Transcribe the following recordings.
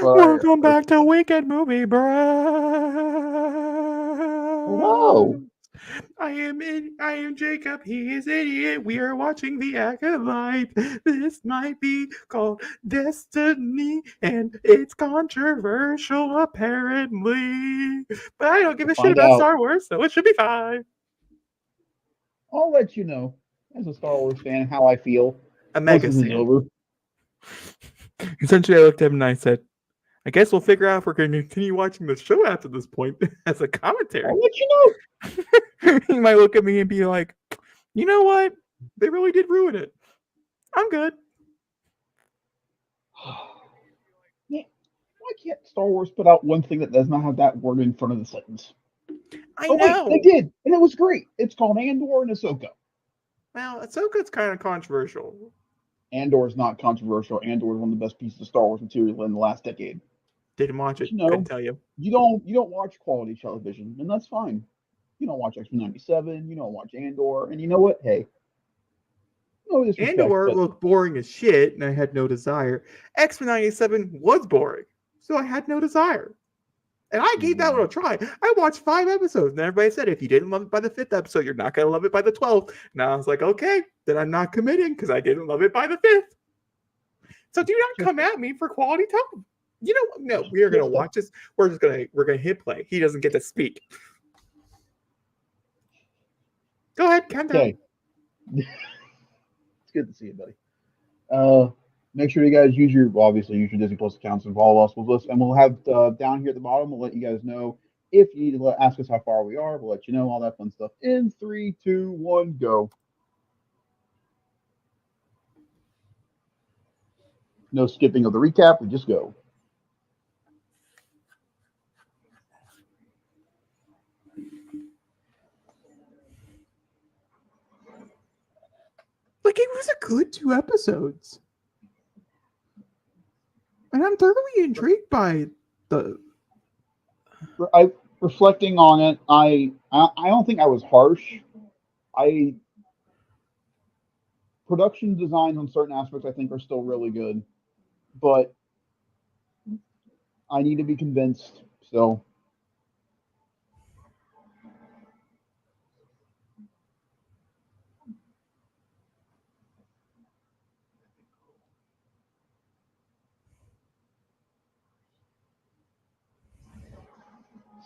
But Welcome back to Weekend Movie hello. Bros. I am Jacob. He is idiot. We are watching the Acolyte. This might be called Destiny, and it's controversial apparently. But I don't give We'll a shit find about out. Star Wars, so it should be fine. I'll let you know, as a Star Wars fan, how I feel A once mega this is fan. over. Essentially, I looked at him and I said, I guess we'll figure out if we're going to continue watching the show after this point as a commentary. I'll let you know. He might look at me and be like, you know what? They really did ruin it. I'm good. Man, why can't Star Wars put out one thing that does not have that word in front of the sentence? I Oh wait, they know. did, and it was great. It's called Andor and Ahsoka. Well, Ahsoka's kind of controversial. Andor is not controversial. Andor is one of the best pieces of Star Wars material in the last decade. Didn't watch But it. you Couldn't know, tell you. you don't watch quality television, and that's fine. You don't watch X-Men '97. You don't watch Andor, and you know what? Hey, no disrespect, Andor but looked boring as shit, and I had no desire. X-Men '97 was boring, so I had no desire. And I gave that one a try. I watched 5 episodes, and everybody said if you didn't love it by the 5th episode, you're not going to love it by the 12th. And I was like, okay, then I'm not committing because I didn't love it by the 5th. So do not come at me for quality television. You know, no, we are going to watch this. We're gonna hit play. He doesn't get to speak. Go ahead, count down. okay. It's good to see you, buddy. Make sure you guys obviously use your Disney Plus accounts and follow us. And we'll have down here at the bottom. We'll let you guys know if you need to ask us how far we are. We'll let you know all that fun stuff. In 3, 2, 1, go. No skipping of the recap. We just go. Like it was a good 2 episodes, and I'm thoroughly intrigued by the. I reflecting on it. I don't think I was harsh. I production designs on certain aspects I think are still really good, but I need to be convinced. So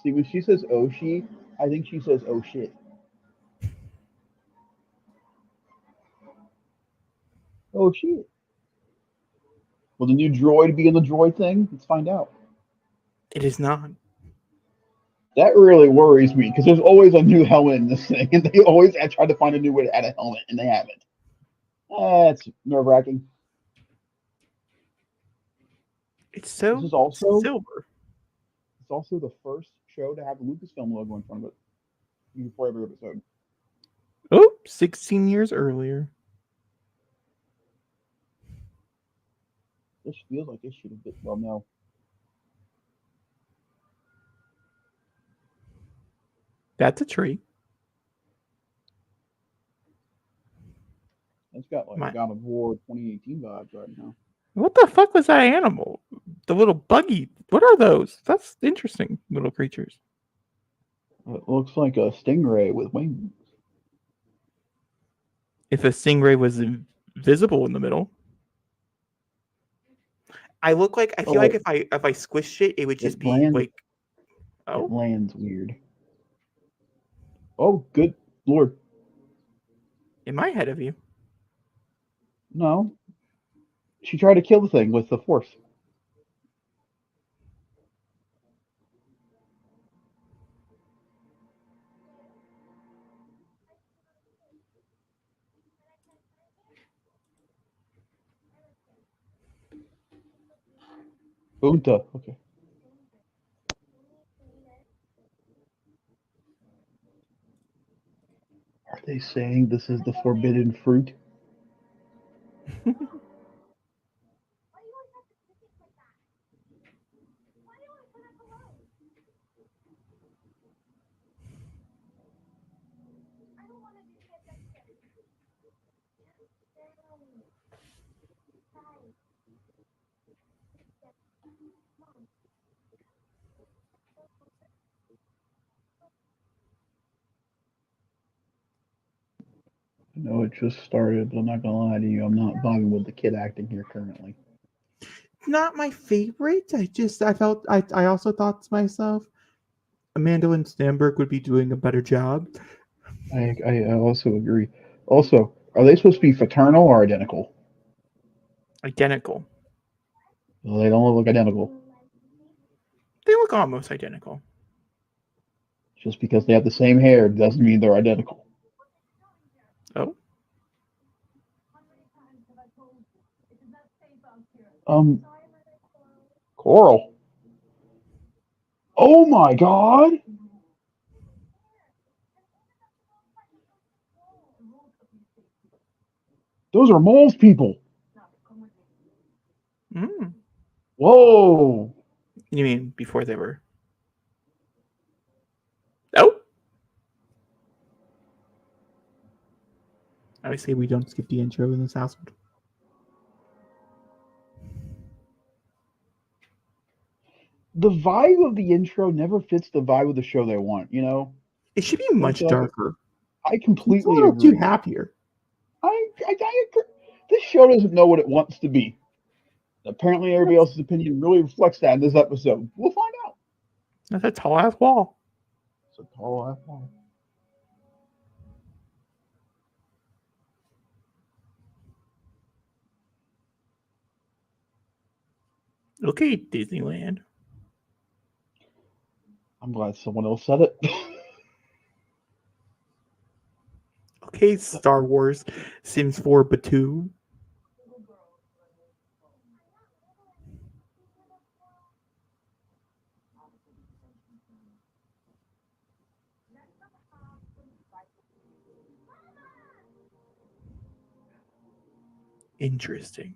see when she says "oh she," I think she says "oh shit." Oh shit. Will the new droid be in the droid thing? Let's find out. It is not. That really worries me because there's always a new helmet in this thing, and they always try to find a new way to add a helmet, and they haven't. That's nerve wracking. It's This so is also silver. it's also the first show to have the Lucasfilm logo in front of it before every episode. Oh, 16 years earlier. This feels like it should have been. Well, no. That's a tree. It's got like My, God of War 2018 vibes right now. what the fuck was that animal? The little buggy. What are those? That's interesting little creatures. It looks like a stingray with wings. If a stingray was visible in the middle, I look like I feel like Oh, if I squished it, it would just it be lands. like, It oh, lands weird. Oh, good lord! in my head of you. No, she tried to kill the thing with the force. Bunta. Okay. Are they saying this is the forbidden fruit? No, it just started, but I'm not gonna lie to you. I'm not vibing with the kid acting here currently. Not my favorite. I also thought to myself, Amanda Lynn Stamberg would be doing a better job. I also agree. Also, are they supposed to be fraternal or identical? Identical. Well, they don't look identical. They look almost identical. Just because they have the same hair doesn't mean they're identical. Oh, Um, Coral. Oh my God! Those are moles people. mm. Whoa! You mean before they were? Oh, I say we don't skip the intro in this household. The vibe of the intro never fits the vibe of the show they want. It should be much darker. I It's a completely little too agree. happier. I agree. This show doesn't know what it wants to be. Apparently, everybody else's opinion really reflects that in this episode. We'll find out. That's a tall ass wall. It's a tall ass wall. Okay, Disneyland. I'm glad someone else said it. Okay, Star Wars, Sims 4 Batu. Interesting.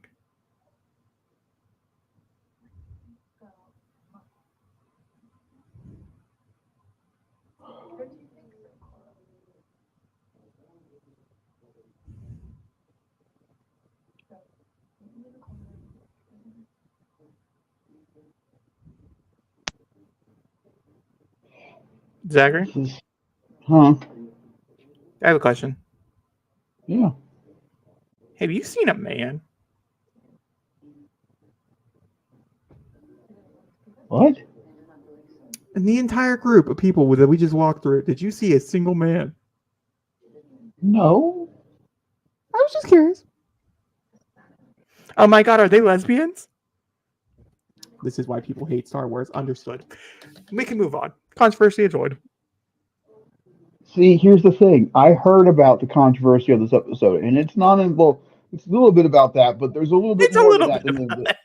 Zachary, Huh? I have a question. Yeah. Have you seen a man? What? In the entire group of people that we just walked through, did you see a single man? No. I was just curious. Oh my god, are they lesbians? This is why people hate Star Wars. Understood. We can move on. Controversy enjoyed. See, here's the thing. I heard about the controversy of this episode, and it's not in. Well, it's a little bit about that, but there's a little bit It's a more to little that bit than about that.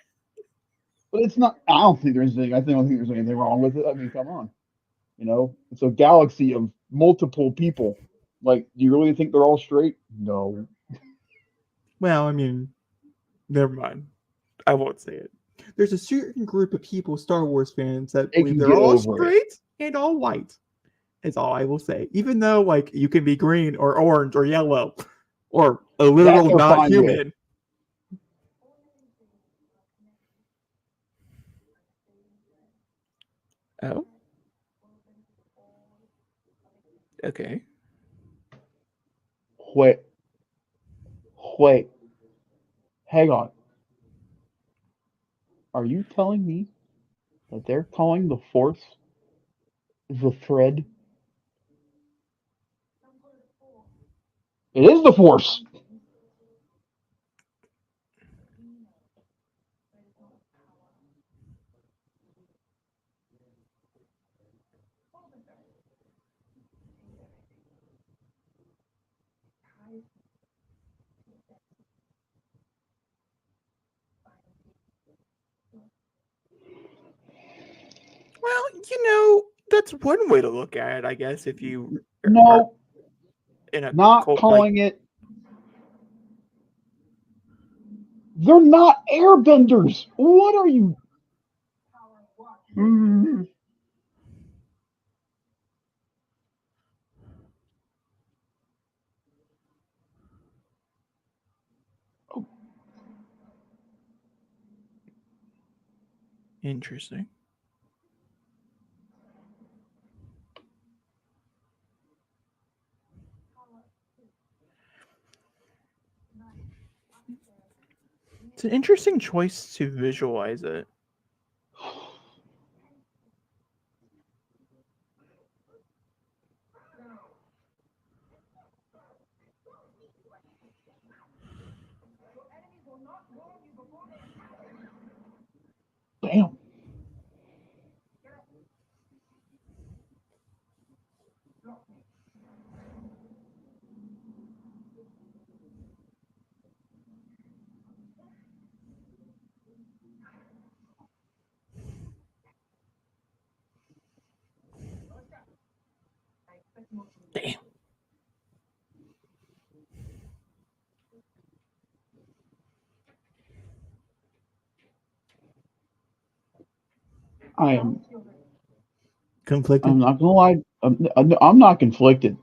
But it's not. I don't think there's anything. I don't think there's anything wrong with it. I mean, come on. It's a galaxy of multiple people. Like, do you really think they're all straight? No. Well, I mean, never mind. I won't say it. There's a certain group of people, Star Wars fans, that They believe can they're get all over it. straight and all white. Is all I will say. Even though, like, you can be green or orange or yellow or a That literal they're not fine with. human. Oh. Okay. Wait. Wait. Hang on. Are you telling me that they're calling the Force the thread? It is the Force. Well, that's one way to look at it, I guess, if you are No, in a not cult like. calling it. They're not airbenders. What are you? Mm. Interesting. It's an interesting choice to visualize it. Damn. Damn. I'm Conflicted. not gonna lie. I'm not conflicted.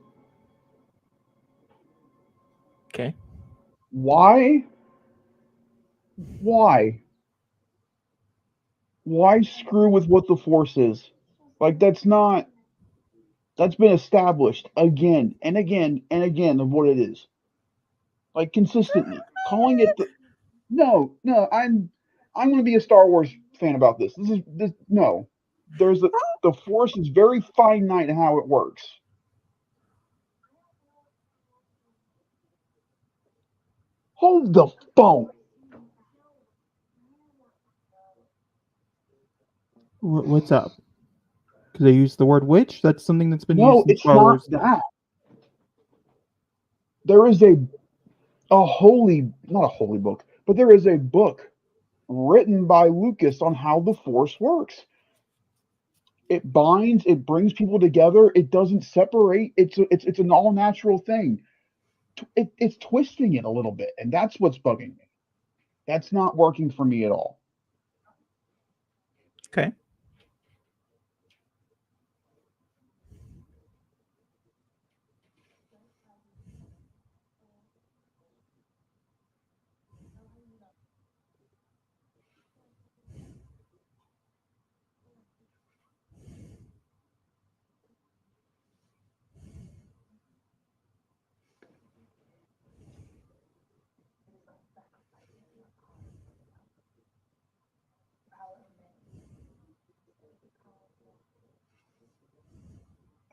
Okay. Why? Why? Why screw with what the Force is? Like that's not. That's been established again and again and again of what it is. Like consistently calling it the. No, no. I'm going to be a Star Wars fan about this. This. No, there's a the Force is very finite in how it works. Hold the phone. What's up? Because they use the word witch. That's something that's been No, used in it's Star not Wars. that. There is a holy, not a holy book, but there is a book written by Lucas on how the Force works. It binds, it brings people together, it doesn't separate. It's an all natural thing. It's twisting it a little bit, and that's what's bugging me. That's not working for me at all. Okay.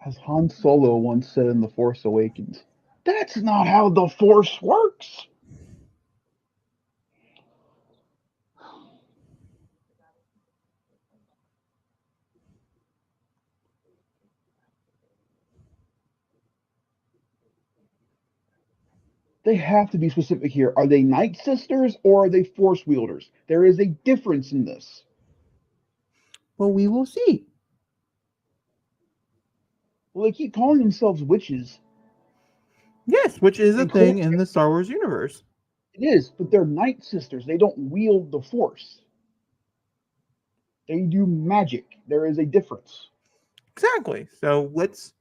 As Han Solo once said in The Force Awakens, that's not how the Force works. They have to be specific here. Are they Night Sisters or are they Force wielders? There is a difference in this. Well, we will see. Well, they keep calling themselves witches. Yes, which is a And clearly thing in the Star Wars universe. it is, but they're Night Sisters. They don't wield the Force. They do magic. There is a difference. Exactly. So let's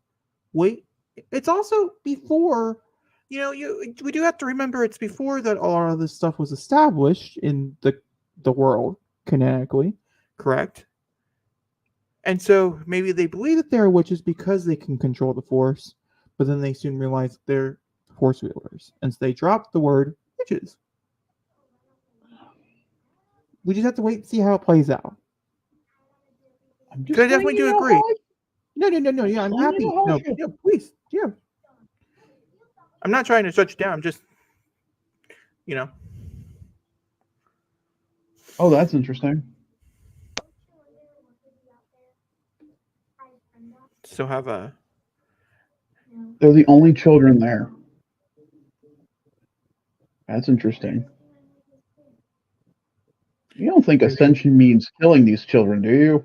wait. It's also before, we do have to remember it's before that all of this stuff was established in the world canonically, correct? And so maybe they believe that they're witches because they can control the Force, but then they soon realize they're Force wielders, and so they drop the word witches. We just have to wait and see how it plays out. I'm Because I just letting definitely you do know agree. how I, No. Yeah, just I'm letting you happy. know how I No, feel. yeah, please. Yeah. I'm not trying to shut you down. I'm just, you know, Oh, that's interesting. still have a. They're the only children there. That's interesting. You don't think ascension means killing these children, do you?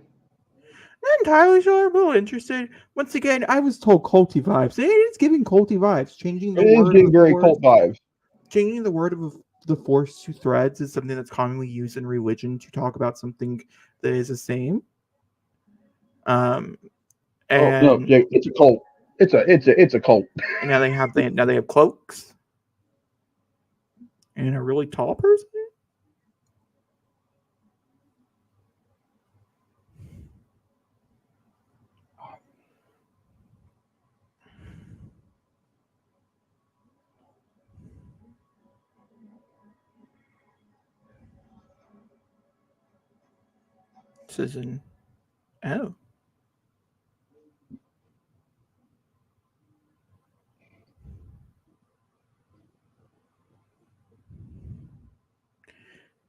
Not entirely sure. I'm a little interested. Once again, I was told culty vibes. It is giving culty vibes. Changing It the is word of getting the very Force. cult vibes. Changing the word of the Force to threads is something that's commonly used in religion to talk about something that is the same. Um, Oh no, and Jake, it's a cult. It's a cult. now they have cloaks and a really tall person. This isn't. Oh.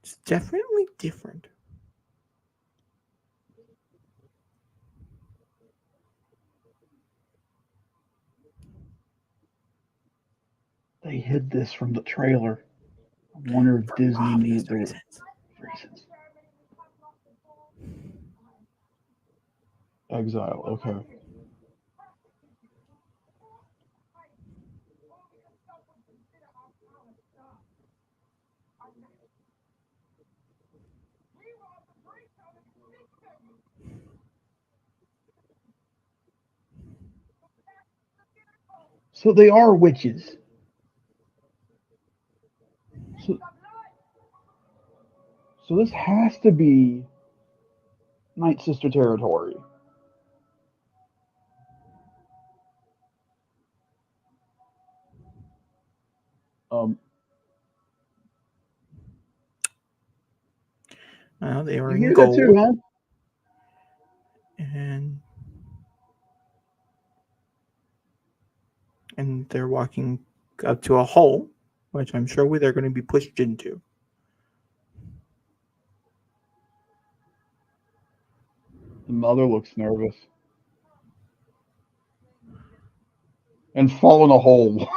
It's definitely different. They hid this from the trailer. I wonder if Disney Obvious knew there were reasons. reasons. Exile. Okay. So they are witches. So, so this has to be Night Sister territory. Um, Well, they were you in hear that too, gold, huh? and they're walking up to a hole, which I'm sure they're going to be pushed into. The mother looks nervous and fall in a hole.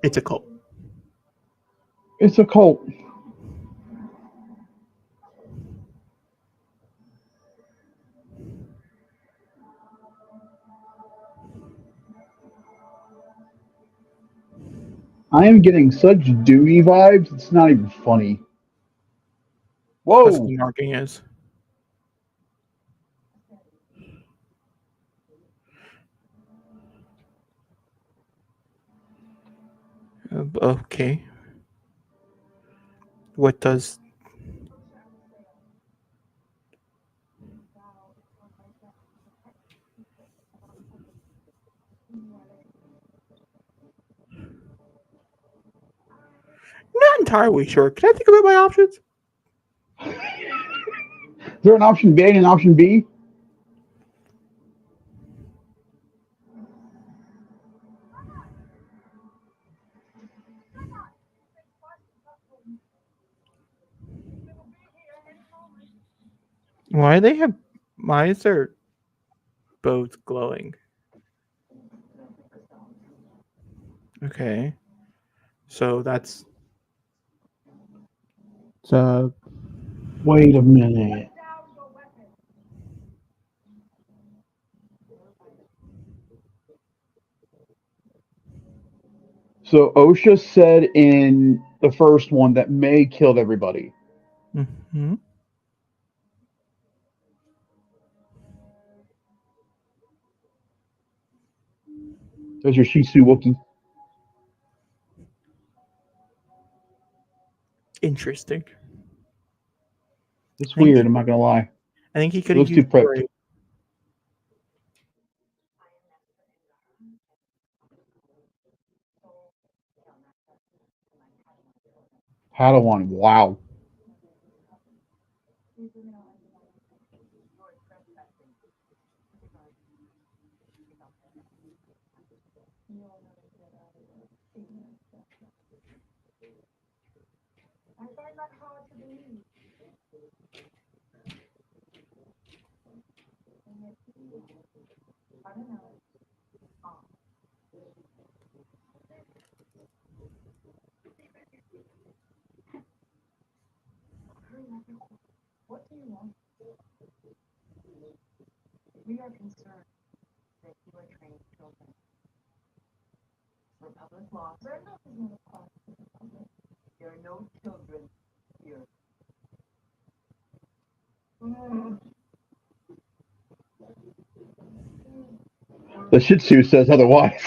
It's a cult. It's a cult. I am getting such duty vibes. It's not even funny. Whoa. Husky marking is. Okay. What does. Not entirely sure. Can I think about my options? Is there an option B and an option B? Why do they have. Why is their boat glowing? Okay. So that's. Wait a minute. So OSHA said in the first one that May killed everybody. Mm-hmm. There's your Shih Tzu Wookie. Interesting. It's I think weird, he. I'm not gonna lie. I think he It could have looks too used pricked. Bray. Padawan, wow. The Shih Tzu says otherwise.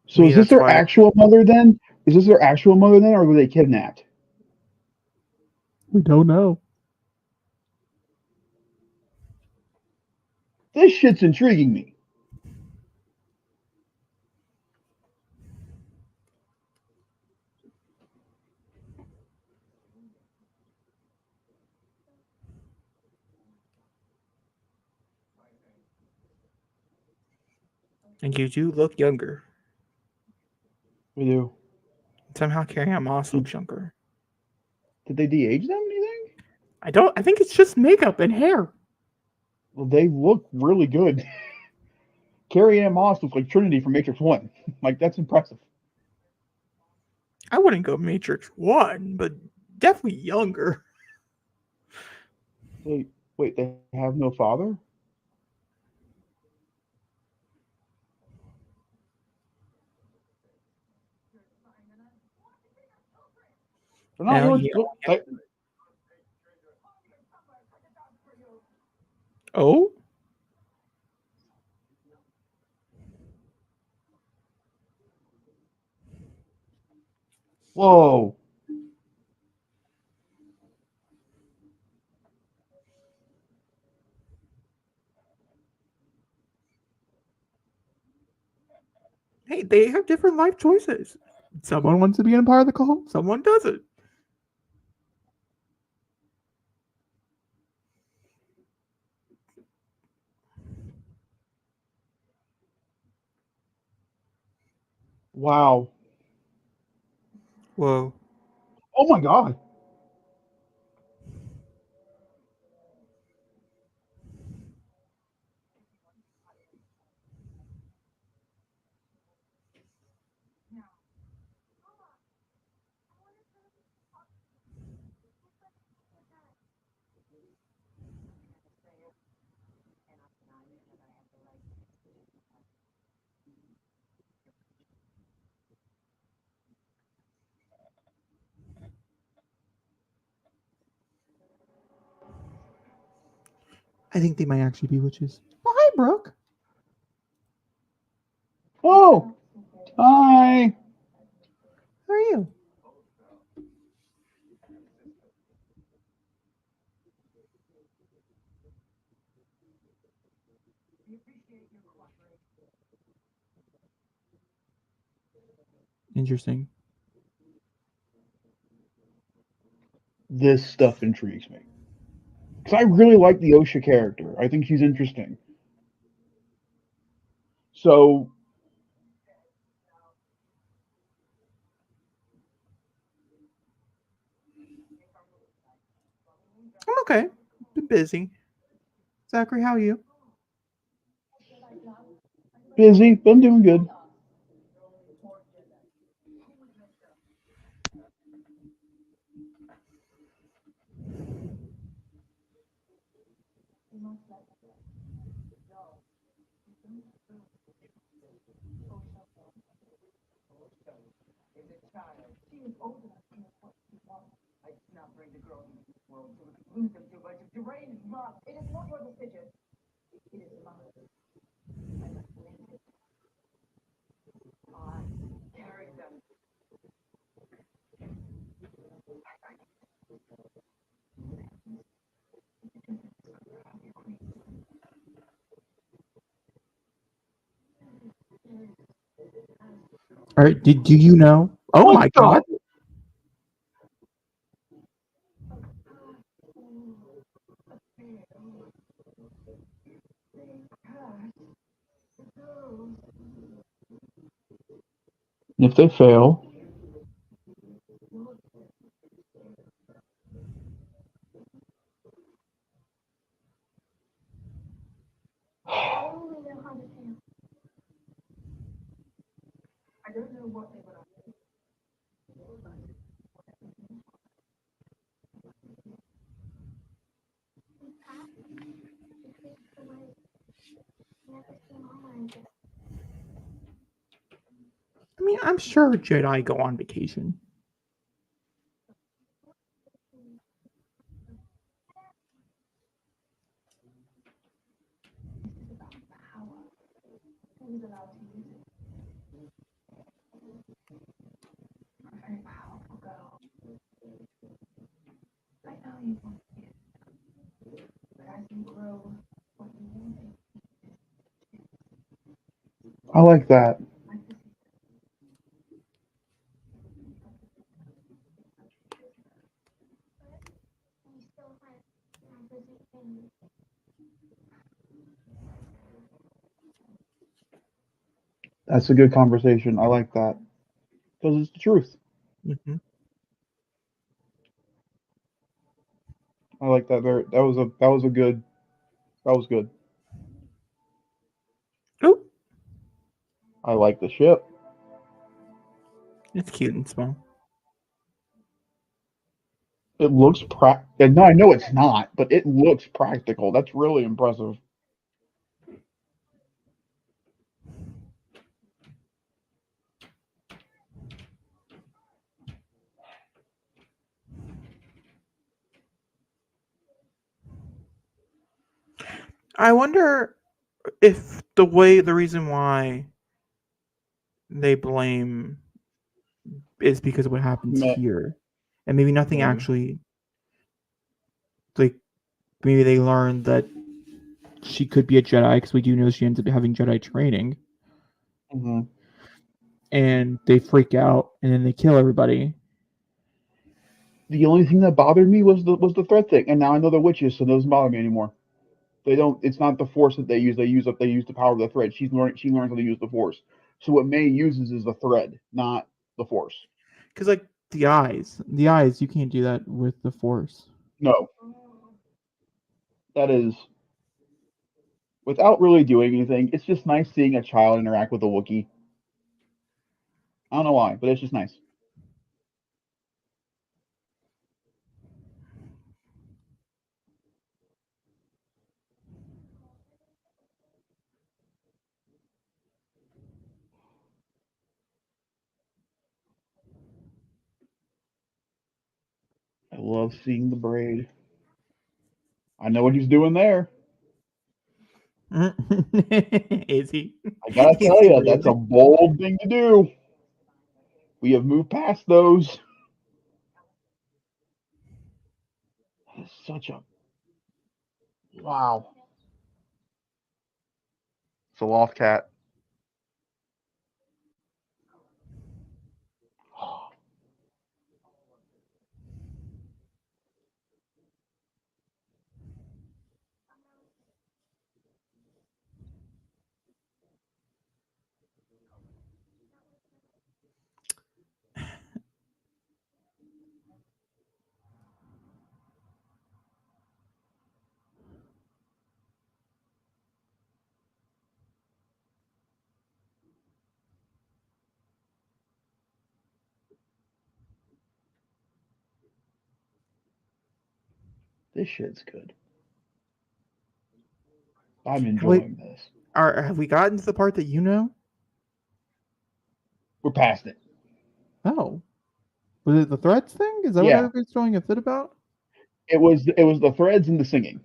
So is this That's their why actual mother then? Is this their actual mother then, or were they kidnapped? We don't know. This shit's intriguing me. and you do look younger. We do. Somehow Carrie Ann Moss looks younger. Did they de-age them? Do you think? I think it's just makeup and hair. Well, they look really good. Carrie Ann Moss looks like Trinity from Matrix One. Like that's impressive. I wouldn't go Matrix 1, but definitely younger. Wait, they have no father? They're not Hell yours. yeah. Oh? Whoa. Hey, they have different life choices. Someone wants to be in part of the cult. Someone doesn't. Wow. Whoa. Oh my god. I think they might actually be witches. Oh, hi, Brooke. Whoa. Hi. How are you? Interesting. This stuff intrigues me. Because I really like the Osha character. I think she's interesting. So, I'm okay. Been busy. Zachary, how are you? busy, but I'm doing good. All right. Do you know? Oh What my the? God. If they fail, I mean, I'm sure Jedi go on vacation. I like that. That's a good conversation. I like that because it's the truth. Mm-hmm. I like that. That was a good. That was good. Oh, I like the ship. it's cute and small. It looks No, I know it's not, but it looks practical. That's really impressive. I wonder if the reason why they blame is because of what happens Me- here, and maybe nothing Maybe. actually, like, maybe they learned that she could be a Jedi because we do know she ends up having Jedi training, hmm and they freak out and then they kill everybody. The only thing that bothered me was the thread thing, and now I know they're witches, so it doesn't bother me anymore. They don't. It's not the force that they use. They use the power of the thread. She learns how to use the force. So what May uses is the thread, not the force. Because, like, the eyes, you can't do that with the Force. No, that is without really doing anything. It's just nice seeing a child interact with a Wookiee. I don't know why, but it's just nice. I love seeing the braid. I know what he's doing there. Is he? I gotta Is tell he you, that's a really? bold thing to do. We have moved past those. That's such a wow. It's a loft cat. This shit's good. I'm enjoying this. Have we gotten to the part that you know? We're past it. Oh, was it the threats thing? Is that what Yeah, everybody's throwing a fit about? it was the threads and the singing.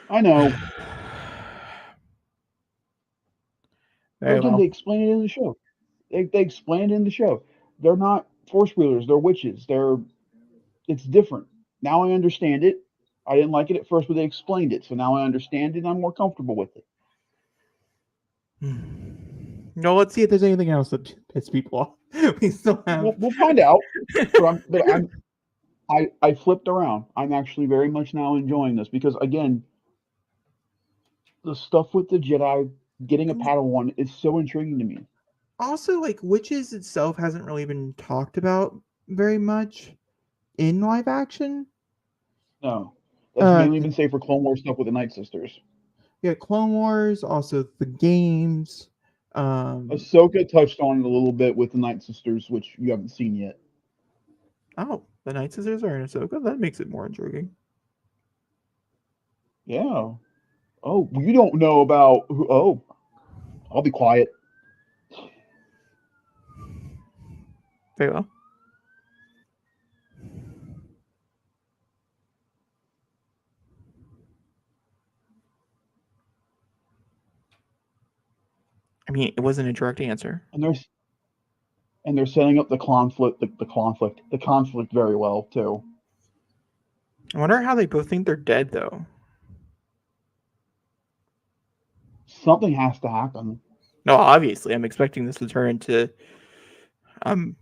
I know, but Very again, they well. explain it in the show. They explain it in the show. They're not force wheelers. They're witches. It's different. Now I understand it. I didn't like it at first, but they explained it, so now I understand it. and I'm more comfortable with it. No, let's see if there's anything else that pisses people off. We still have. We'll find out. But I flipped around. I'm actually very much now enjoying this because again, the stuff with the Jedi getting a Padawan is so intriguing to me. Also, like, witches itself hasn't really been talked about very much in live action. No, that's mainly been safe for Clone Wars stuff with the Night Sisters. Yeah, Clone Wars, also the games. Ahsoka touched on it a little bit with the Night Sisters, which you haven't seen yet. Oh, the Night Sisters are in Ahsoka? That makes it more intriguing. Yeah. Oh, you don't know about who? Oh, I'll be quiet. Very well. I mean, it wasn't a direct answer. And they're setting up the conflict very well too. I wonder how they both think they're dead, though. Something has to happen. No, obviously, I'm expecting this to turn into um.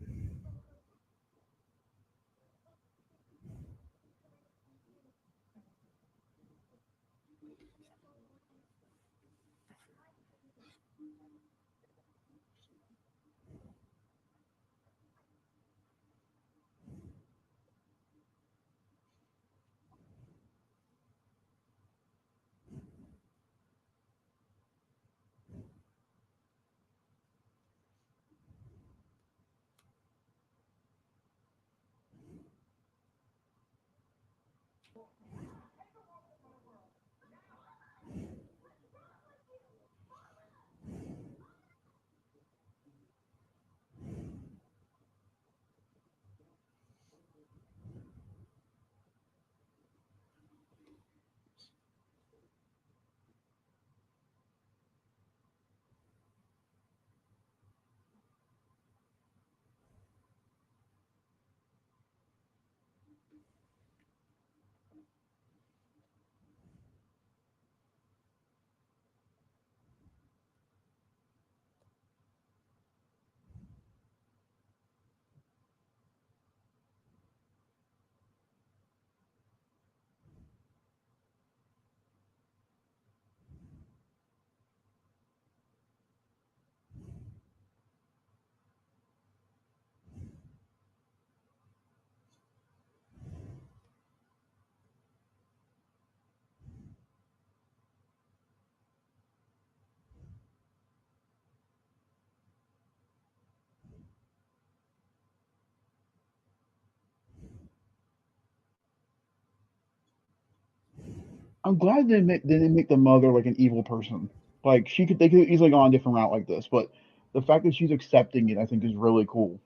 I'm glad they didn't make the mother like an evil person. Like they could easily go on a different route like this, but the fact that she's accepting it, I think, is really cool.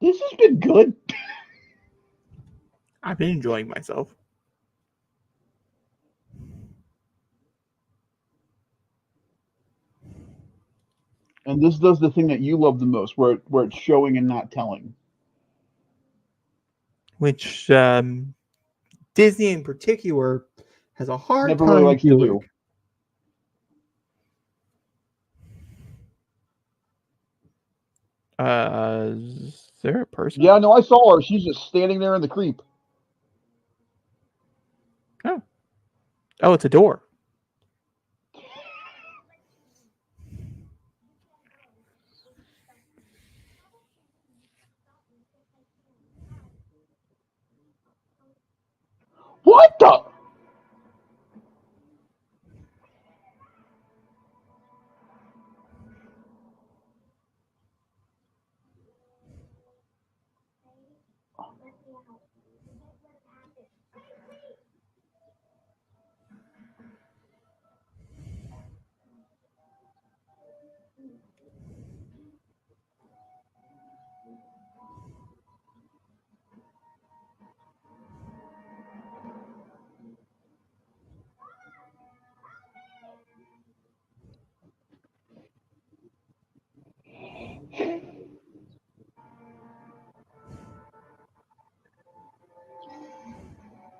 This has been good. I've been enjoying myself. And this does the thing that you love the most, where it's showing and not telling. Which Disney in particular has a hard Never really time likes to doing. do. Is there a person? Yeah, no, I saw her. She's just standing there in the creep. Oh. Oh, it's a door. What the?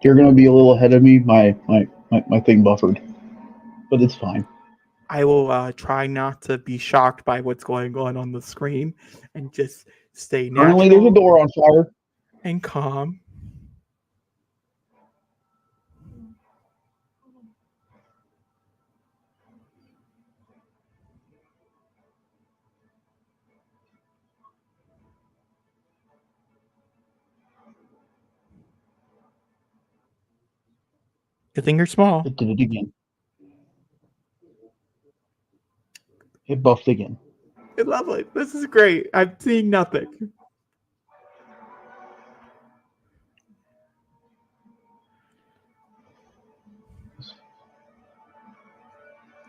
You're gonna be a little ahead of me. My thing buffered, but it's fine. I will try not to be shocked by what's going on the screen and just stay Currently, there's a natural. door on fire. and calm. Good thing you're small. It did it again. It buffed again. It's lovely. This is great. I'm seeing nothing.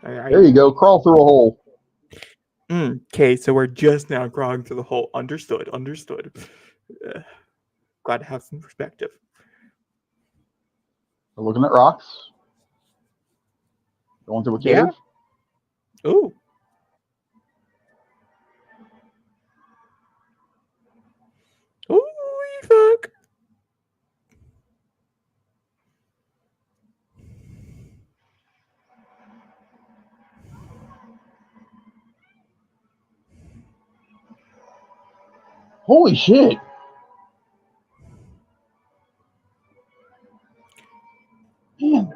There you go. Crawl through a hole. Okay, so we're just now crawling through the hole. Understood. Glad to have some perspective. We're looking at rocks. Going through a cave. Yeah. Ooh. Ooh, fuck. Holy shit. Man,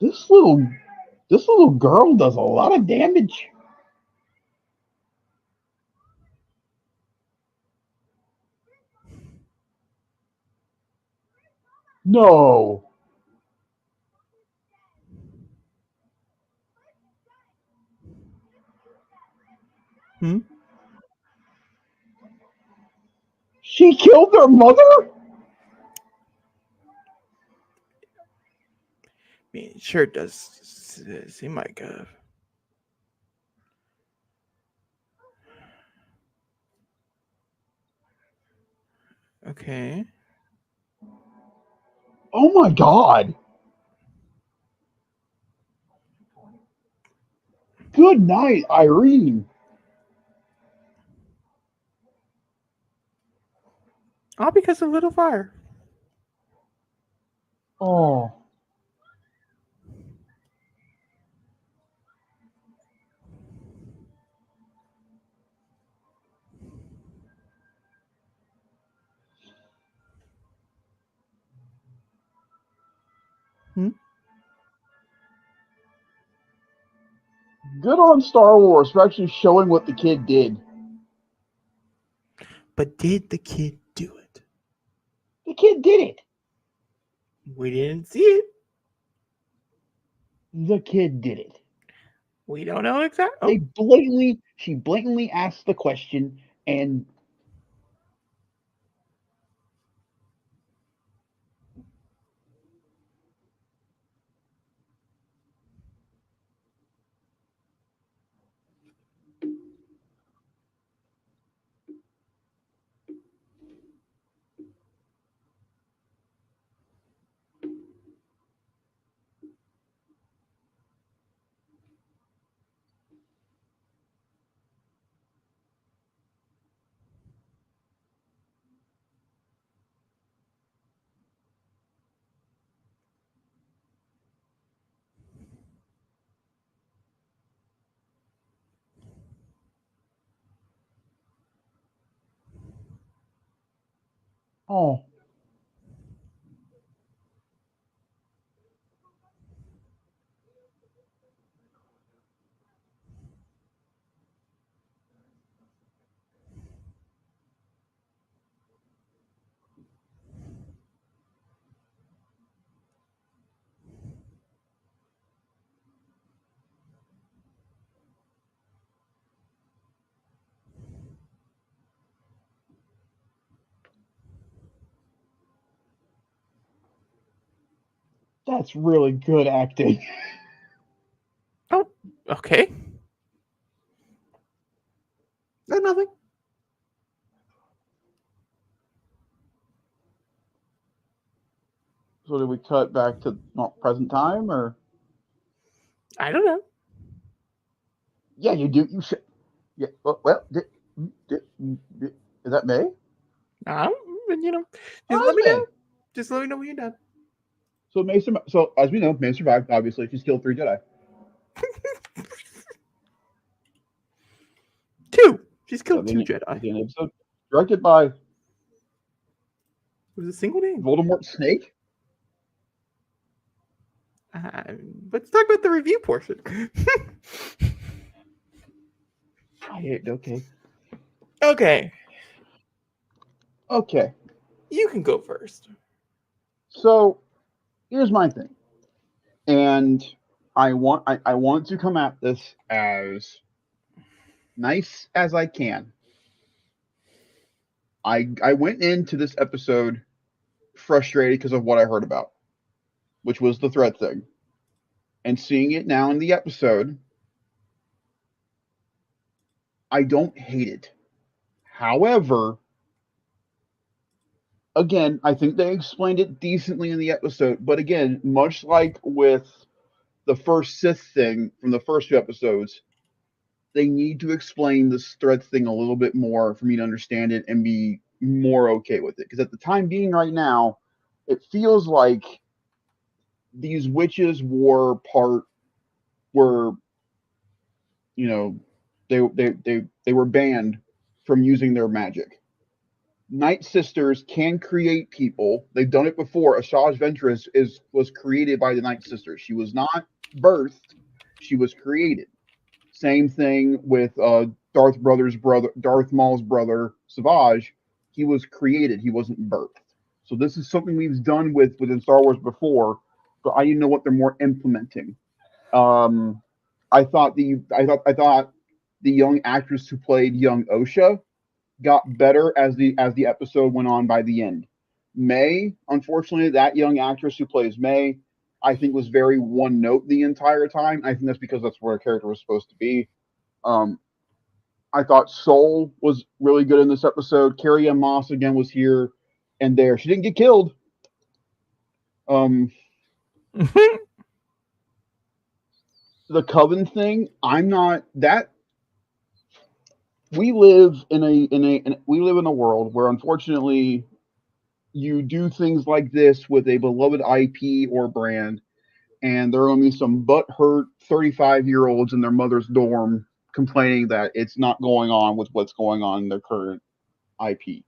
this little girl does a lot of damage. No. She killed her mother? I mean, it sure does seem like okay. Oh my god. Good night, Irene. All because of little fire. Oh. Good on Star Wars for actually showing what the kid did. But did the kid do it? The kid did it. We didn't see it. The kid did it. We don't know exactly. She blatantly asked the question, and oh. That's really good acting. Oh, okay. No, nothing. So did we cut back to present time, or? I don't know. Yeah, you do. You should. Yeah. Well, is that May? You know, just Oh, let me May. know. Just let me know when you're done. So May. So as we know, May survived. Obviously, she's killed 3 Jedi. 2. She's killed So 2 the Jedi. end of the episode. Directed by was a single name. Voldemort Snake? Let's talk about the review portion. Okay. Okay, you can go first. So here's my thing, and I want to come at this as nice as I can. I went into this episode frustrated because of what I heard about, which was the thread thing. And seeing it now in the episode, I don't hate it. However, again, I think they explained it decently in the episode. But again, much like with the first Sith thing from the first 2 episodes, they need to explain this thread thing a little bit more for me to understand it and be more okay with it. Because at the time being right now, it feels like these witches were you know, they were banned from using their magic. Night Sisters can create people. They've done it before. Asajj Ventress was created by the Night Sisters. She was not birthed; she was created. Same thing with Darth Maul's brother, Savage. He was created. He wasn't birthed. So this is something we've done within Star Wars before, but I didn't know what they're more implementing. I thought the young actress who played young Osha got better as the episode went on by the end. May, unfortunately, that young actress who plays May, I think was very one note the entire time. I think that's because that's where her character was supposed to be. I thought Soul was really good in this episode. Carrie-Anne Moss again was here and there. She didn't get killed. The Coven thing, I'm not that. We live in a world where unfortunately you do things like this with a beloved IP or brand, and there are going to be some butthurt 35-year-olds in their mother's dorm complaining that it's not going on with what's going on in their current IP.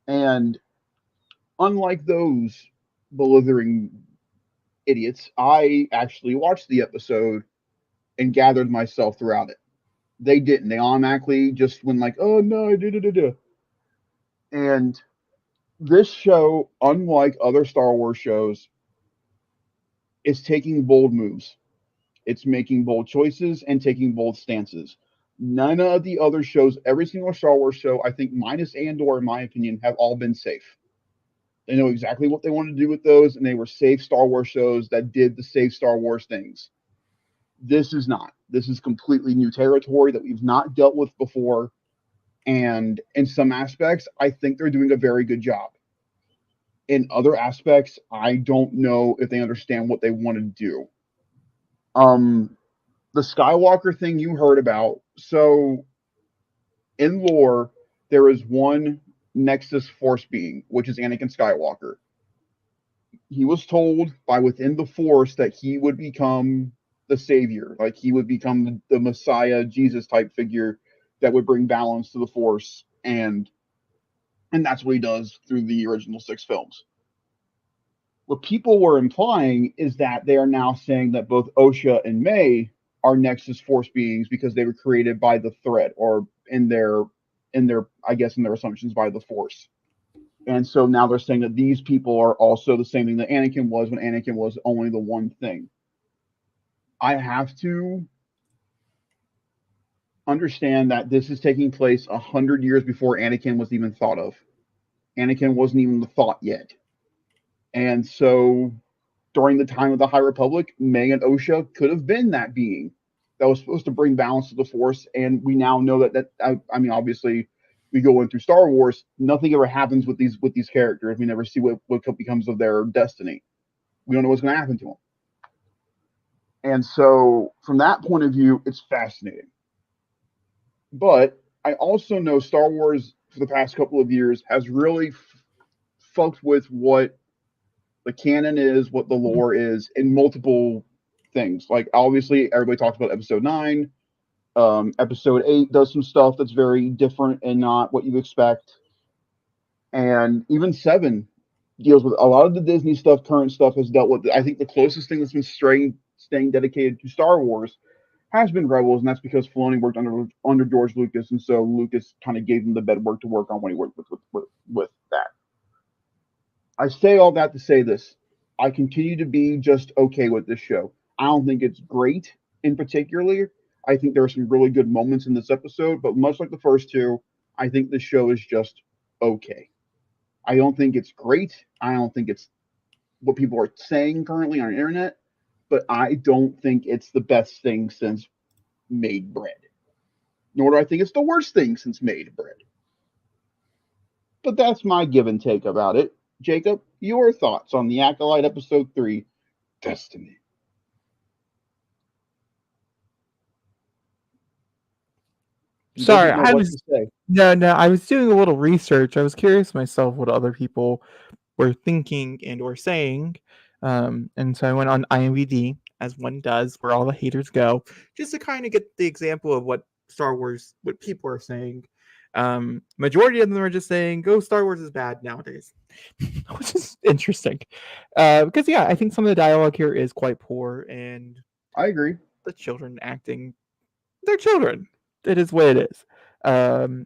And unlike those blithering idiots, I actually watched the episode and gathered myself throughout it. They didn't. They automatically just went like, "Oh no, da." And this show, unlike other Star Wars shows, is taking bold moves. It's making bold choices and taking bold stances. None of the other shows, every single Star Wars show, I think minus Andor, in my opinion, have all been safe. They know exactly what they wanted to do with those, and they were safe Star Wars shows that did the safe Star Wars things. This is not. This is completely new territory that we've not dealt with before. And in some aspects, I think they're doing a very good job. In other aspects, I don't know if they understand what they want to do. The Skywalker thing you heard about. So in lore, there is one Nexus Force being, which is Anakin Skywalker. He was told by within the Force that he would become the savior, like he would become the Messiah, Jesus type figure that would bring balance to the Force, and that's what he does through the original 6 films. What people were implying is that they are now saying that both Osha and May are Nexus Force beings because they were created by the thread, or in their I guess in their assumptions by the Force. And so now they're saying that these people are also the same thing that Anakin was when Anakin was only the one thing. I have to understand that this is taking place 100 years before Anakin was even thought of. Anakin wasn't even the thought yet. And so during the time of the High Republic, May and Osha could have been that being that was supposed to bring balance to the Force. And we now know that I mean, obviously, we go in through Star Wars. Nothing ever happens with these characters. We never see what becomes of their destiny. We don't know what's going to happen to them. And so, from that point of view, it's fascinating. But I also know Star Wars for the past couple of years has really fucked with what the canon is, what the lore is, in multiple things. Like obviously, everybody talks about Episode 9. Episode 8 does some stuff that's very different and not what you expect. And even 7 deals with a lot of the Disney stuff. Current stuff has dealt with. I think the closest thing that's been staying dedicated to Star Wars has been Rebels, and that's because Filoni worked under George Lucas, and so Lucas kind of gave him the bed work to work on when he worked with that. I say all that to say this: I continue to be just okay with this show. I don't think it's great in particular. I think there are some really good moments in this episode, but much like the first two, I think the show is just okay. I don't think it's great. I don't think it's what people are saying currently on the internet, but I don't think it's the best thing since made bread. Nor do I think it's the worst thing since made bread. But that's my give and take about it. Jacob, your thoughts on the Acolyte episode 3, Destiny? Sorry, Doesn't know I what was to say. no. I was doing a little research. I was curious myself what other people were thinking and or saying, and so I went on IMDb as one does, where all the haters go, just to kind of get the example of what Star Wars, what people are saying. Majority of them are just saying, "Go, Star Wars is bad nowadays," which is interesting, because yeah, I think some of the dialogue here is quite poor, and I agree. the children acting, they're children. It is what it is.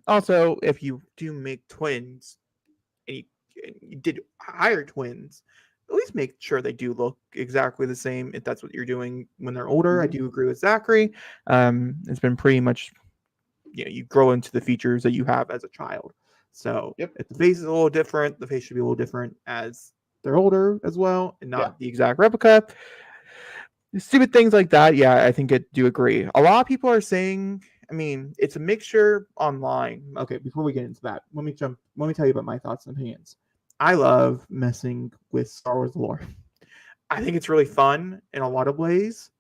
Also, if you do make twins, and you did hire twins, at least make sure they do look exactly the same if that's what you're doing when they're older. I do agree with Zachary. It's been pretty much, you grow into the features that you have as a child. So Yep. if the face is a little different, the face should be a little different as they're older as well, and not the exact replica. Stupid things like that. Yeah, I think I do agree. A lot of people are saying, I mean, it's a mixture online. Okay, before we get into that, let me tell you about my thoughts and opinions. I love messing with Star Wars lore. I think it's really fun in a lot of ways.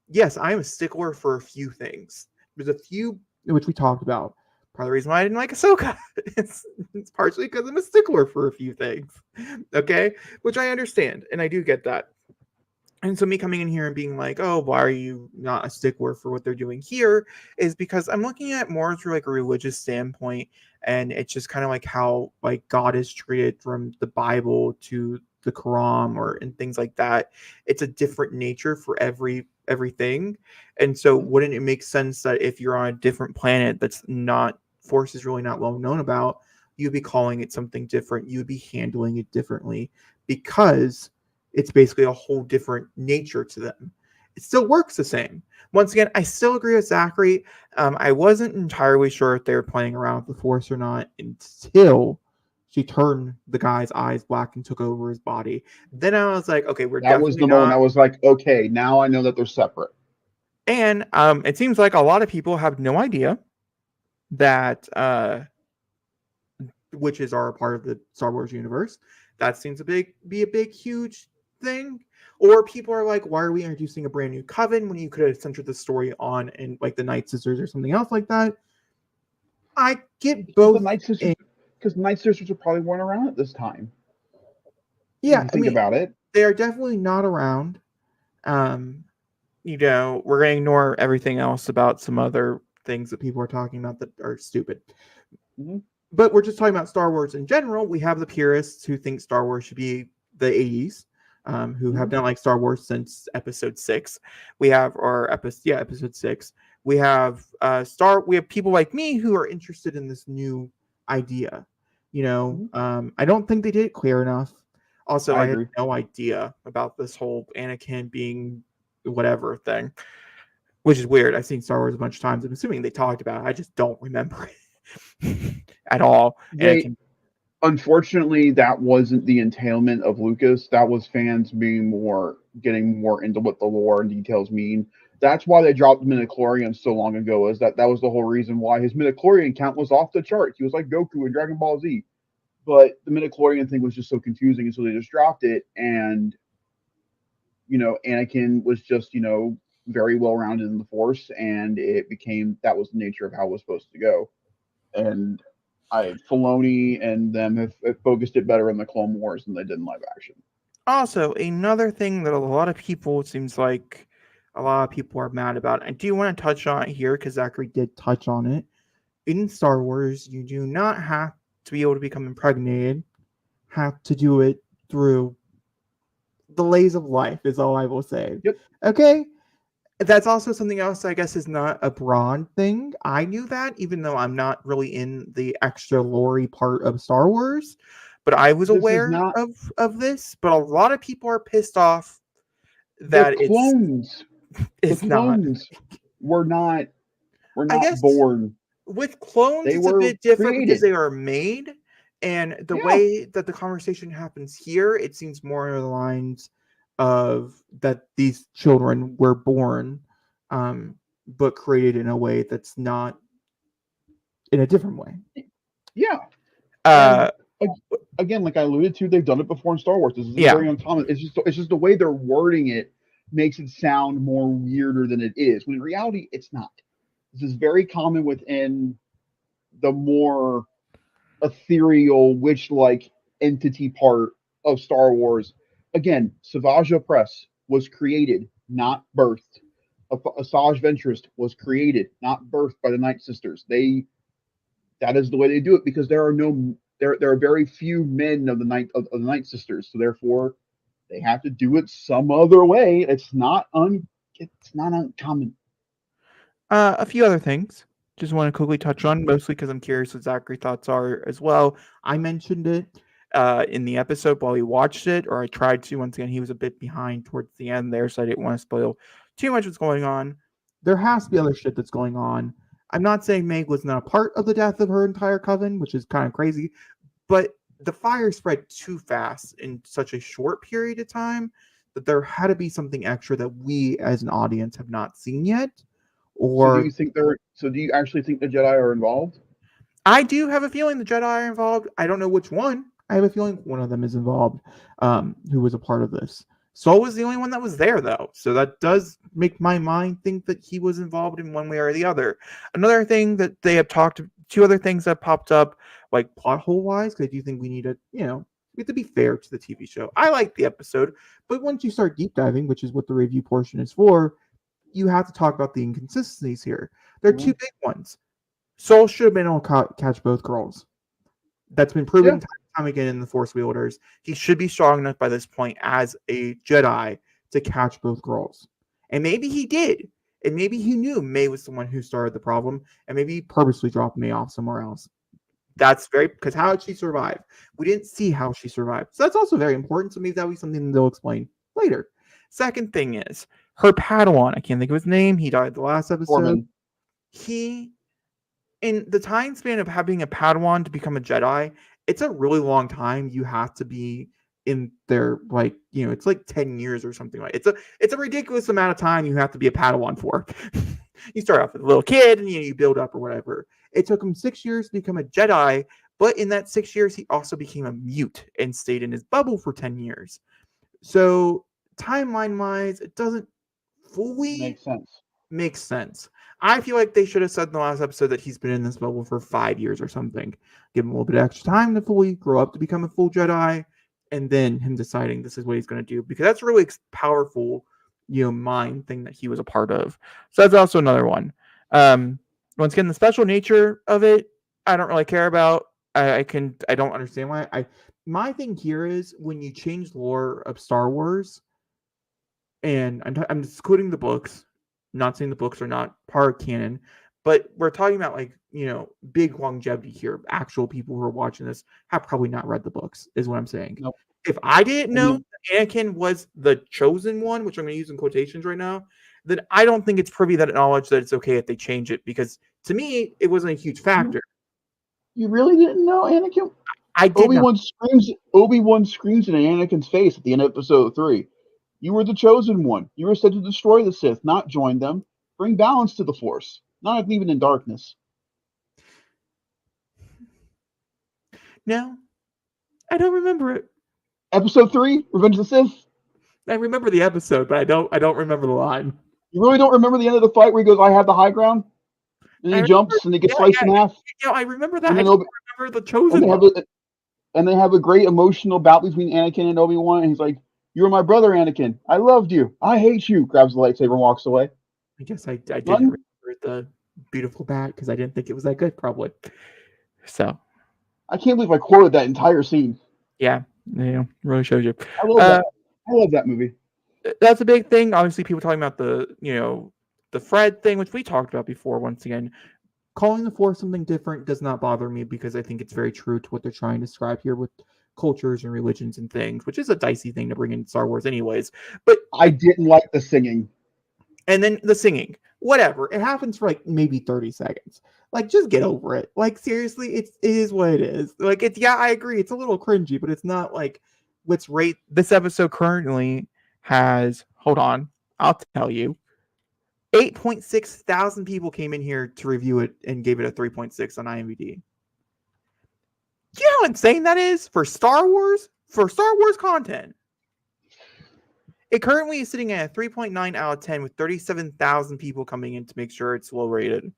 Yes, I am a stickler for a few things. There's a few which we talked about. Part of the reason why I didn't like Ahsoka, it's partially because I'm a stickler for a few things. Okay, which I understand, and I do get that. And so me coming in here and being like, oh, why are you not a stickler for what they're doing here, is because I'm looking at more through like a religious standpoint, and it's just kind of like how like God is treated from the Bible to the Quran or and things like that. It's a different nature for everything. And so wouldn't it make sense that if you're on a different planet that's not Force is really not well known about, you'd be calling it something different, you'd be handling it differently, because it's basically a whole different nature to them. It still works the same. Once again, I still agree with Zachary. I wasn't entirely sure if they were playing around with the Force or not until she turned the guy's eyes black and took over his body. Then I was like, okay, we're That was definitely the moment not. I was like, okay, now I know that they're separate. And it seems like a lot of people have no idea that witches are a part of the Star Wars universe. That seems to be a big, huge thing. Or people are like, why are we introducing a brand new coven when you could have centered the story on in like the Night Sisters or something else like that? I get both. The Night Sisters, because Night Sisters probably weren't around at this time. Yeah, if you think about it. They are definitely not around. We're going to ignore everything else about some other things that people are talking about that are stupid. Mm-hmm. But we're just talking about Star Wars in general. We have the purists who think Star Wars should be the 80s, who have done like Star Wars since episode 6. We have episode 6. We have people like me who are interested in this new idea. I don't think they did it clear enough. Also, I had no idea about this whole Anakin being whatever thing, which is weird. I've seen Star Wars a bunch of times. I'm assuming they talked about it. I just don't remember it at all. Unfortunately, that wasn't the entailment of Lucas. That was fans getting more into what the lore and details mean. That's why they dropped midichlorian so long ago. Is that was the whole reason why his midichlorian count was off the charts. He was like Goku in Dragon Ball Z, but the midichlorian thing was just so confusing, and so they just dropped it. And Anakin was just very well rounded in the Force, and that was the nature of how it was supposed to go. And Filoni and them have focused it better in the Clone Wars than they did in live action. Also, another thing that a lot of people are mad about, I do want to touch on it here because Zachary did touch on it. In Star Wars, you do not have to be able to become impregnated have to do it through the lays of life, is all I will say. Yep. Okay? That's also something else I guess is not a broad thing. I knew that, even though I'm not really in the extra lore part of Star Wars. But I was This is aware not of this. But a lot of people are pissed off the that clones. it's The not. clones were not I guess born. with clones, They it's a were bit different because created. they are made. And the Yeah. way that the conversation happens here, it seems more along the lines of that these children were born, but created in a way that's not in a different way. Yeah. Uh, And again, like I alluded to, they've done it before in Star Wars. This isn't Yeah. very uncommon. It's just the way they're wording it makes it sound more weirder than it is. When in reality, it's not. This is very common within the more ethereal witch-like entity part of Star Wars. Again, Savage Press was created, not birthed. Asajj Ventress was created, not birthed by the Night Sisters. That is the way they do it because there are very few men of the Night Sisters, so therefore they have to do it some other way. It's not uncommon. A few other things. Just want to quickly touch on, mostly because I'm curious what Zachary's thoughts are as well. I mentioned it In the episode while he watched it, or I tried to. Once again, he was a bit behind towards the end there, so I didn't want to spoil too much what's going on. There has to be other shit that's going on. I'm not saying Meg was not a part of the death of her entire coven, which is kind of crazy, but the fire spread too fast in such a short period of time that there had to be something extra that we as an audience have not seen yet. Or So do you actually think the Jedi are involved? I do have a feeling the Jedi are involved. I don't know which one. I have a feeling one of them is involved, who was a part of this. Saul was the only one that was there, though. So that does make my mind think that he was involved in one way or the other. Another thing that they have talked, two other things that popped up, like plot hole wise, because I do think we need to, we have to be fair to the TV show. I like the episode, but once you start deep diving, which is what the review portion is for, you have to talk about the inconsistencies here. There are two big ones. Saul should have been able to catch both girls. That's been proven time and time again in the Force Wielders. He should be strong enough by this point as a Jedi to catch both girls. And maybe he did. And maybe he knew May was the one who started the problem. And maybe he purposely dropped May off somewhere else. That's because how did she survive? We didn't see how she survived. So that's also very important. So maybe that'll be something they'll explain later. Second thing is her Padawan. I can't think of his name. He died the last episode. Foreman. He, in the time span of having a Padawan to become a Jedi, it's a really long time. You have to be in there, like, it's like 10 years or something like it's a ridiculous amount of time you have to be a Padawan for. You start off with a little kid and you build up or whatever. It took him 6 years to become a Jedi, but in that 6 years, he also became a mute and stayed in his bubble for 10 years. So timeline-wise, it doesn't fully make sense. I feel like they should have said in the last episode that he's been in this bubble for 5 years or something. Give him a little bit of extra time to fully grow up to become a full Jedi, and then him deciding this is what he's going to do. Because that's a really powerful, mind thing that he was a part of. So that's also another one. Once again, the special nature of it, I don't really care about. I don't understand why. My thing here is when you change lore of Star Wars, and I'm just quoting the books, not saying the books are not part of canon, but we're talking about big longevity here. Actual people who are watching this have probably not read the books, is what I'm saying. Nope. If I didn't know Anakin was the chosen one, which I'm going to use in quotations right now, then I don't think it's privy that knowledge that it's okay if they change it, because to me, it wasn't a huge factor. You really didn't know Anakin? I did. Obi-Wan screams in Anakin's face at the end of episode 3. You were the chosen one. You were said to destroy the Sith, not join them. Bring balance to the Force, not even in darkness. No, I don't remember it. Episode 3, Revenge of the Sith. I remember the episode, but I don't remember the line. You really don't remember the end of the fight where he goes, "I have the high ground," and he jumps and he gets sliced in half. Yeah, I remember that. I don't remember the chosen one. And they have a great emotional bout between Anakin and Obi-Wan, and he's like, "You were my brother, Anakin. I loved you. I hate you." Grabs the lightsaber and walks away. I guess I didn't remember the beautiful bat because I didn't think it was that good, probably. So I can't believe I quoted that entire scene. Yeah, really shows you. I love that. I love that movie. That's a big thing. Obviously, people talking about the Fred thing, which we talked about before. Once again, calling the Force something different does not bother me because I think it's very true to what they're trying to describe here with cultures and religions and things, which is a dicey thing to bring in Star Wars, anyways. But I didn't like the singing. And then the singing, whatever. It happens for like maybe 30 seconds. Like, just get over it. Like, seriously, it is what it is. Like, I agree. It's a little cringy, but it's not like let's rate this episode currently has, hold on, I'll tell you. 8.6 thousand people came in here to review it and gave it a 3.6 on IMDb. You know how insane that is for Star Wars? For Star Wars content. It currently is sitting at a 3.9 out of 10 with 37,000 people coming in to make sure it's low rated.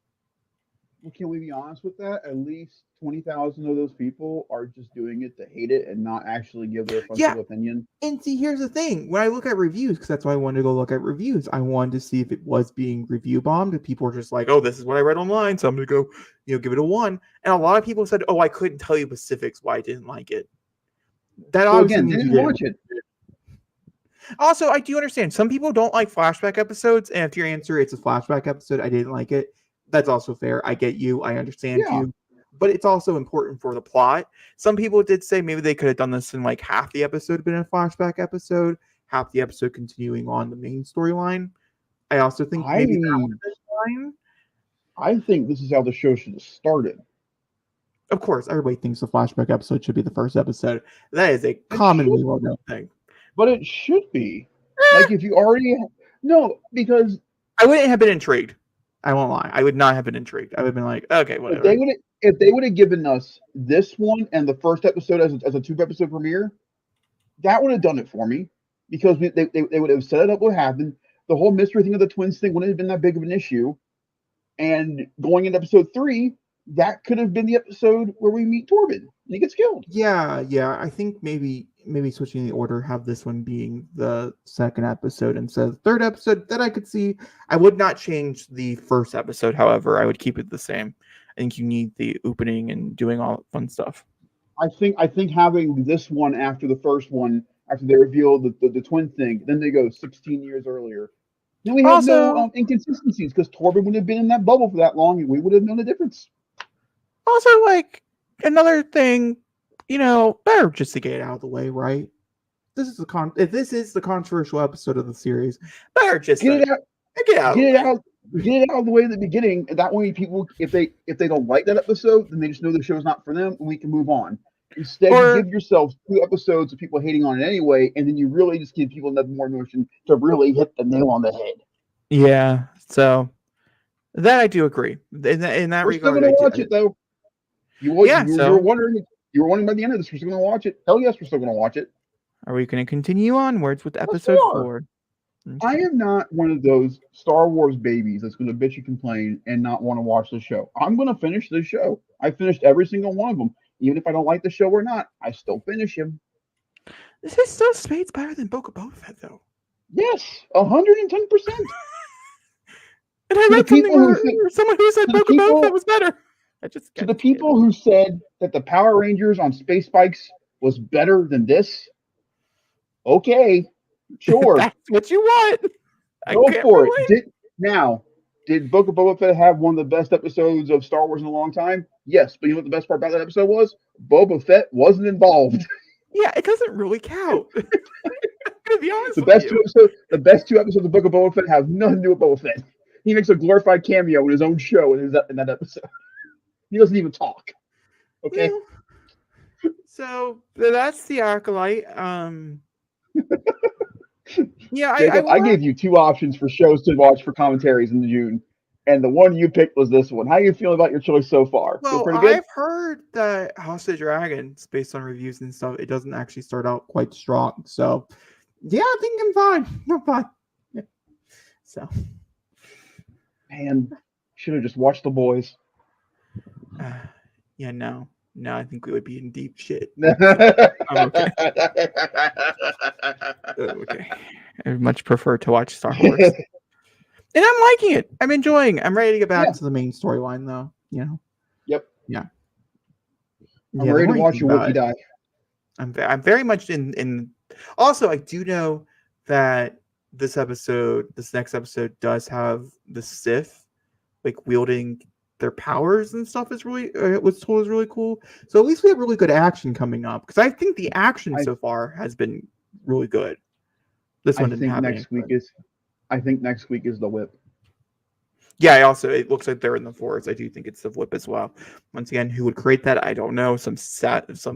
Well, can we be honest with that? At least 20,000 of those people are just doing it to hate it and not actually give their offensive opinion. And see, here's the thing. When I look at reviews, because that's why I wanted to go look at reviews, I wanted to see if it was being review bombed. If people were just like, oh, this is what I read online, so I'm going to go, give it a 1. And a lot of people said, oh, I couldn't tell you specifics why I didn't like it. That so obviously again, means didn't watch it. Also, I do understand some people don't like flashback episodes, and if your answer it's a flashback episode, I didn't like it. That's also fair. I get you. I understand you. But it's also important for the plot. Some people did say maybe they could have done this in like half the episode been a flashback episode, half the episode continuing on the main storyline. I also think maybe I think this is how the show should have started. Of course, everybody thinks the flashback episode should be the first episode. That is a commonly well-known thing. But it should be. Like if you already no, because I wouldn't have been intrigued. I won't lie. I would not have been intrigued. I would have been like, okay, whatever. If they would have given us this one and the first episode as a 2-episode premiere, that would have done it for me. Because they would have set it up what happened. The whole mystery thing of the twins thing wouldn't have been that big of an issue. And going into episode 3, that could have been the episode where we meet Torben and he gets killed. Yeah. I think maybe switching the order, have this one being the second episode instead of the third episode. That I could see. I would not change the first episode, however. I would keep it the same. I think you need the opening and doing all that fun stuff. I think having this one after the first one, after they reveal the twin thing, then they go 16 years earlier. Then we have no inconsistencies because Torben would have been in that bubble for that long and we would have known the difference. Also, like, another thing, better just to get it out of the way, right? If this is the controversial episode of the series, better just get it out of the way at the beginning. That way, people, if they don't like that episode, then they just know the show's not for them, and we can move on. Instead, you give yourself 2 episodes of people hating on it anyway, and then you really just give people another more notion to really hit the nail on the head. Yeah, so that I do agree. In that regard, we're still going to watch it though. You were wondering by the end of this, we're still going to watch it. Hell yes, we're still going to watch it. Are we going to continue onwards with episode 4? Okay. I am not one of those Star Wars babies that's going to bitch and complain and not want to watch the show. I'm going to finish the show. I finished every single one of them. Even if I don't like the show or not, I still finish him. This is still spades better than Book of Boba Fett, though. Yes, 110%. And I read someone who said Book of Boba Fett was better. To the people who said that the Power Rangers on Space Bikes was better than this, okay, sure. That's what you want. Go for it. Did Book of Boba Fett have one of the best episodes of Star Wars in a long time? Yes, but you know what the best part about that episode was? Boba Fett wasn't involved. Yeah, it doesn't really count. I'm gonna be honest the best two episodes of Book of Boba Fett have nothing to do with Boba Fett. He makes a glorified cameo in his own show in that episode. He doesn't even talk. Okay. Yeah. So that's the Acolyte. Yeah, Jacob, I gave you 2 options for shows to watch for commentaries in June, and the one you picked was this one. How you feel about your choice so far? Well, pretty good? I've heard that House of Dragons, based on reviews and stuff, it doesn't actually start out quite strong. So, yeah, I think I'm fine. I'm fine. Yeah. So, man, should have just watched The Boys. Yeah, no, I think we would be in deep shit. I'm okay. Okay. I much prefer to watch Star Wars. And I'm liking it. I'm enjoying it. I'm ready to get back to the main storyline, though. Yep. Yeah. I'm ready to watch your Wookiee die. I'm very much in. Also, I do know that this next episode, does have the Sith like wielding their powers and stuff is really was told is really cool. So at least we have really good action coming up because I think the action so far has been really good. This one didn't have I think next week is the whip. Yeah, it looks like they're in the forest. I do think it's the whip as well. Once again, who would create that? I don't know. Some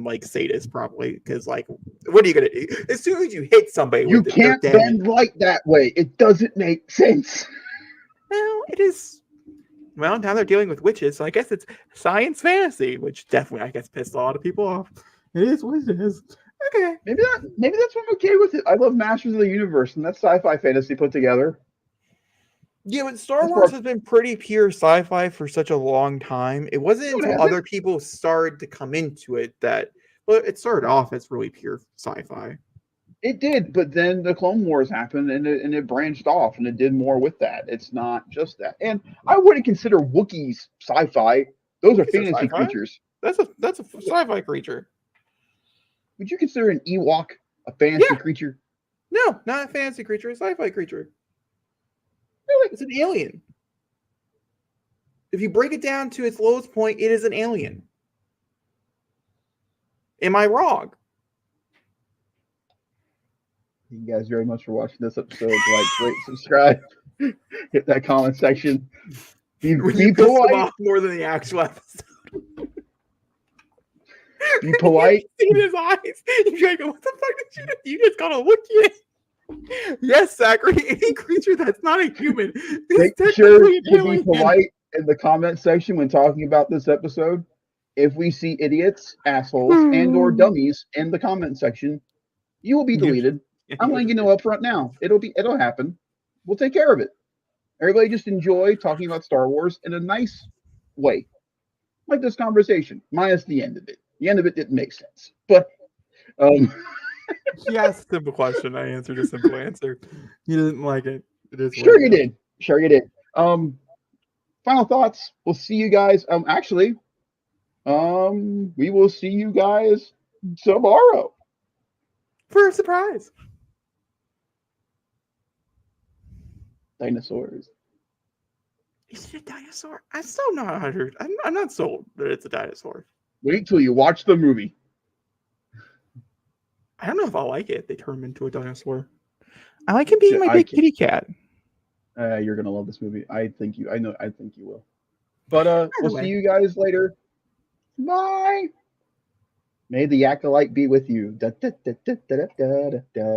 like sadist probably, because like, what are you gonna do? As soon as you hit somebody, You with can't bend light that way. It doesn't make sense. Well, it is. Well, now they're dealing with witches, so I guess it's science fantasy, which definitely I guess pissed a lot of people off. It is what it is. Okay, maybe that's why I'm okay with it. I love Masters of the Universe, and that's sci-fi fantasy put together. Yeah, but Star Wars has been pretty pure sci-fi for such a long time. It wasn't until other people started to come into it that, well, it started off as really pure sci-fi. It did, but then the Clone Wars happened, and it branched off, and it did more with that. It's not just that. And I wouldn't consider Wookiees sci-fi. Those are fantasy creatures. That's a sci-fi creature. Would you consider an Ewok a fantasy creature? No, not a fantasy creature, a sci-fi creature. Really? It's an alien. If you break it down to its lowest point, it is an alien. Am I wrong? Thank you guys very much for watching this episode. Like, rate, subscribe, hit that comment section. Be polite. More than the actual episode. Be polite. See his eyes. You're like, what the fuck did you do? You just gotta look at it. Yes, Zachary. Any creature that's not a human. Make sure to be polite in the comment section when talking about this episode. If we see idiots, assholes, and/or dummies in the comment section, you will be deleted. I'm letting you know up front now. It'll happen. We'll take care of it. Everybody just enjoy talking about Star Wars in a nice way, like this conversation, minus the end of it. The end of it didn't make sense, but He asked a simple question. I answered a simple answer. You didn't like it. It is sure you did. Sure you did. Final thoughts. We'll see you guys. We will see you guys tomorrow for a surprise. Dinosaurs. Is it a dinosaur? I'm still not 100. I'm not sold that it's a dinosaur. Wait till you watch the movie. I don't know if I'll like it if they turn him into a dinosaur. I like him being my big kitty cat. You're gonna love this movie. I think you will. But we'll see you guys later. Bye. May the Acolyte be with you. Da, da, da, da, da, da, da, da.